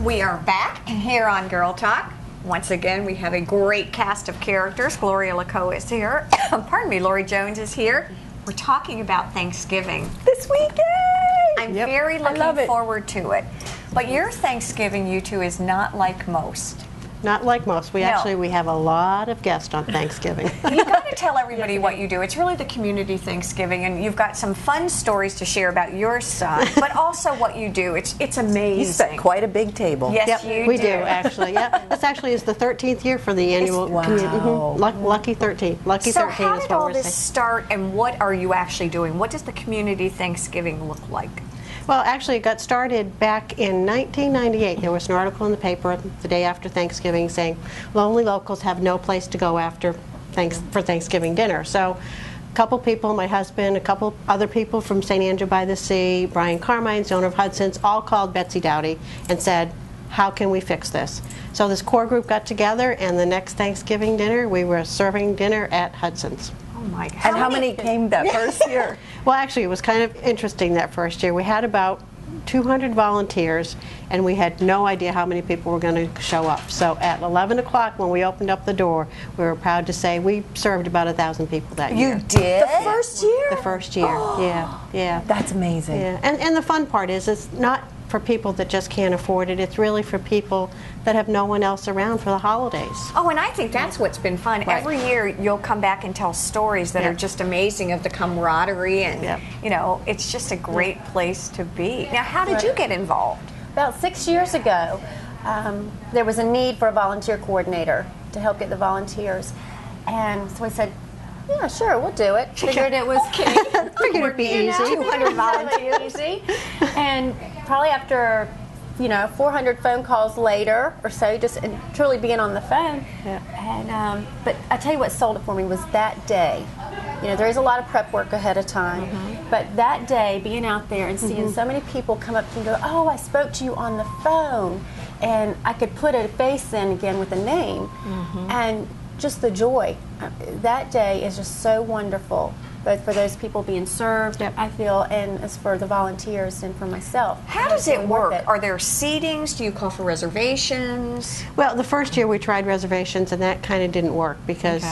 We are back here on Girl Talk. Once again, we have a great cast of characters. Gloria Laco is here. Pardon me, Lori Jones is here. We're talking about Thanksgiving this weekend. I'm very looking forward to it. But your Thanksgiving, you two, is not like most. Not like most. We have a lot of guests on Thanksgiving. You've got to tell everybody what you do. It's really the community Thanksgiving, and you've got some fun stories to share about your son, but also what you do. It's amazing. You set quite a big table. Yes, you do. We do, actually. This actually is the 13th year for the annual community. Lucky 13. Lucky 13 is what we're saying. So how did all this start, and what are you actually doing? What does the community Thanksgiving look like? Well, actually, it got started back in 1998. There was an article in the paper the day after Thanksgiving saying lonely locals have no place to go for Thanksgiving dinner. So a couple people, my husband, a couple other people from St. Andrew by the Sea, Brian Carmine, the owner of Hudson's, all called Betsy Dowdy and said, how can we fix this? So this core group got together, and the next Thanksgiving dinner, we were serving dinner at Hudson's. Oh my God. And how many came that first year? Well, actually, it was kind of interesting that first year. We had about 200 volunteers, and we had no idea how many people were going to show up. So at 11 o'clock, when we opened up the door, we were proud to say we served about 1,000 people that year. You did? The first year? The first year, yeah. That's amazing. Yeah. And the fun part is it's not for people that just can't afford it. It's really for people that have no one else around for the holidays. Oh, and I think that's what's been fun. Right. Every year you'll come back and tell stories that are just amazing, of the camaraderie, and you know, it's just a great place to be. Now, how did you get involved? About 6 years ago, there was a need for a volunteer coordinator to help get the volunteers, and so I said, yeah, sure, we'll do it. Figured it was Figured it'd be easy. 200 volunteers. Easy. And probably after 400 phone calls later or so, just truly being on the phone. Yeah. And but I tell you what sold it for me was that day. There is a lot of prep work ahead of time, but that day, being out there and seeing so many people come up to me and go, oh, I spoke to you on the phone, and I could put a face in again with a name, and just the joy. That day is just so wonderful, both for those people being served, I feel, and as for the volunteers and for myself. How does it work? Are there seatings? Do you call for reservations? Well, the first year we tried reservations, and that kind of didn't work because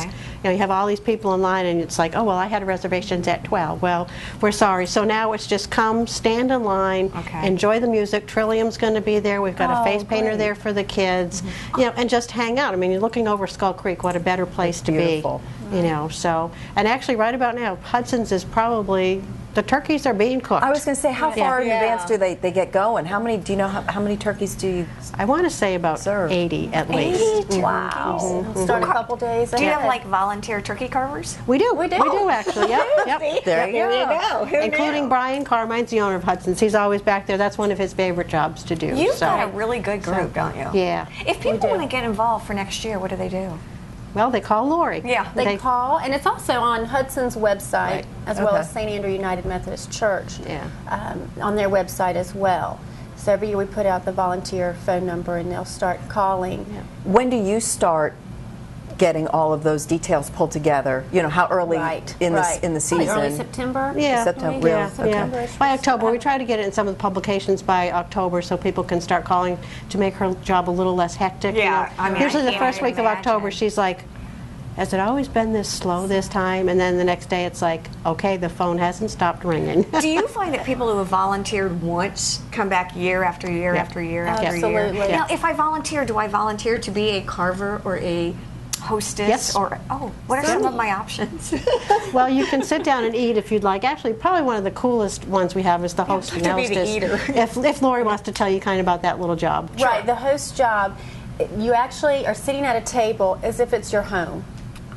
you have all these people in line, and it's like, oh, well, I had reservations at 12. Well, we're sorry. So now it's just come, stand in line, enjoy the music. Trillium's going to be there. We've got a face painter there for the kids, and just hang out. I mean, you're looking over Skull Creek. What a better place to be. So, and actually right about now, Hudson's is probably, the turkeys are being cooked. I was going to say, how far in advance do they get going? How many, do you know how many turkeys do you I want to say about serve? 80 at least. Wow. Start a couple days ahead. Do you have like volunteer turkey carvers? We do. We do actually. Yep. There you go. Including Brian Carmine's the owner of Hudson's. He's always back there. That's one of his favorite jobs to do. You've got a really good group, don't you? Yeah. If people want to get involved for next year, what do they do? Well, they call Lori. Yeah. They call, and it's also on Hudson's website, as well as St. Andrew United Methodist Church, on their website as well. So every year we put out the volunteer phone number, and they'll start calling. When do you start getting all of those details pulled together? How early in the season? Early September? Yeah. September. Yeah. By October. We try to get it in some of the publications by October so people can start calling to make her job a little less hectic. Yeah. I mean, usually the first week of October, she's like, has it always been this slow this time? And then the next day it's like, okay, the phone hasn't stopped ringing. Do you find that people who have volunteered once come back year after year after year after year? Absolutely. Now, if I volunteer, do I volunteer to be a carver or a hostess? Yes. Or what are some of my options? Well, you can sit down and eat if you'd like. Actually, probably one of the coolest ones we have is the host and hostess. To be the eater. If Lori wants to tell you kind of about that little job. Right, the host job, you actually are sitting at a table as if it's your home.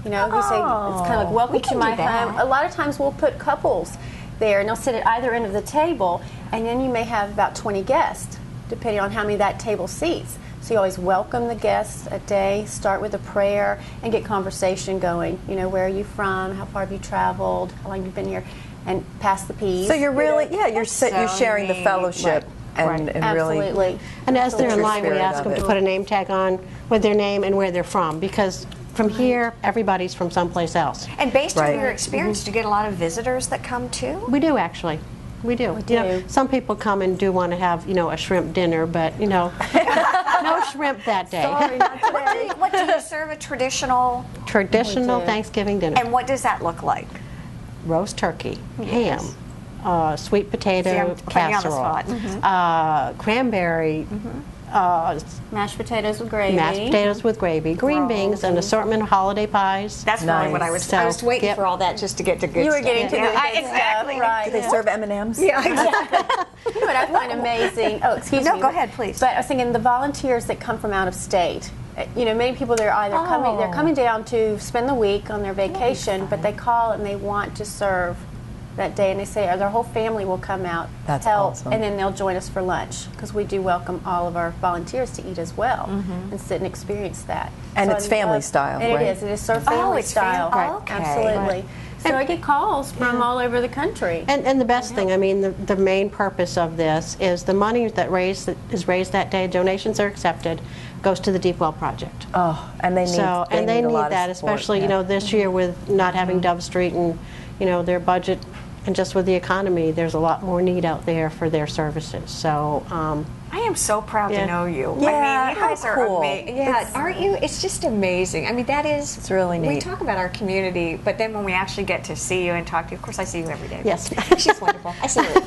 You say it's kind of like, welcome to my home. A lot of times we'll put couples there, and they'll sit at either end of the table, and then you may have about 20 guests, depending on how many that table seats. So you always welcome the guests a day, start with a prayer, and get conversation going. Where are you from? How far have you traveled? How long have you been here? And pass the peas. So you're really, you're sharing the fellowship. And Absolutely. really. And as they're in line, we Spirit ask of them it. to put a name tag on with their name and where they're from, because from here, everybody's from someplace else. And based on your experience, do you get a lot of visitors that come too? We do, actually. We do. Some people come and do want to have, a shrimp dinner, but, No shrimp that day. Sorry, not today. What do you serve? A traditional, Traditional We do. Thanksgiving dinner. and what does that look like? Roast turkey, ham, sweet potato See, I'm putting you on the casserole, spot. cranberry, Mashed potatoes with gravy. mashed potatoes with gravy, green beans, an assortment of holiday pies. That's really what I was. I was So, waiting yep. for all that just to get to good You were stuff. getting to the good exactly. stuff, right? Do they serve M&Ms? Yeah, exactly. You know what I find amazing? Oh, excuse No, me. go ahead, please. But I was thinking the volunteers that come from out of state. You know, many people they're either they're coming down to spend the week on their vacation, but they call and they want to serve that day, and they say their whole family will come out, That's help, awesome. and then they'll join us for lunch because we do welcome all of our volunteers to eat as well and sit and experience that. And So it's I family love- style, and right? It is served family it's style. Right. Okay. Absolutely. So I get calls from all over the country. And the best thing, I mean, the main purpose of this is the money that is raised that day, donations are accepted, goes to the Deep Well Project. Oh, and they need, So, and they a need lot of that, support, especially, yeah. you know, this year with not having Dove Street and, you know, their budget, and just with the economy, there's a lot more need out there for their services. So, I am so proud Yeah. to know you. Yeah, I mean, you how guys are cool. amazing. Yeah, aren't you? It's just amazing. I mean, that is. It's really We neat. talk about our community, but then when we actually get to see you and talk to you, of course, I see you every day. Yes. She's wonderful. I see her.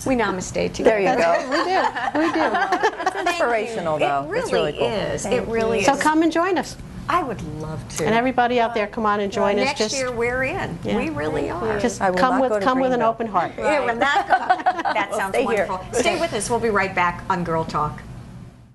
We namaste together. There you go. we do. It's inspirational, though. It really, It's really cool. is. It really So is. come and join us. I would love to. And everybody out there, come on and join us. Next Just, year, we're in. Yeah. We really are. just I will come not go with to an Greenville. open heart. Yeah, well, that sounds stay here. wonderful. Stay with us. We'll be right back on Girl Talk.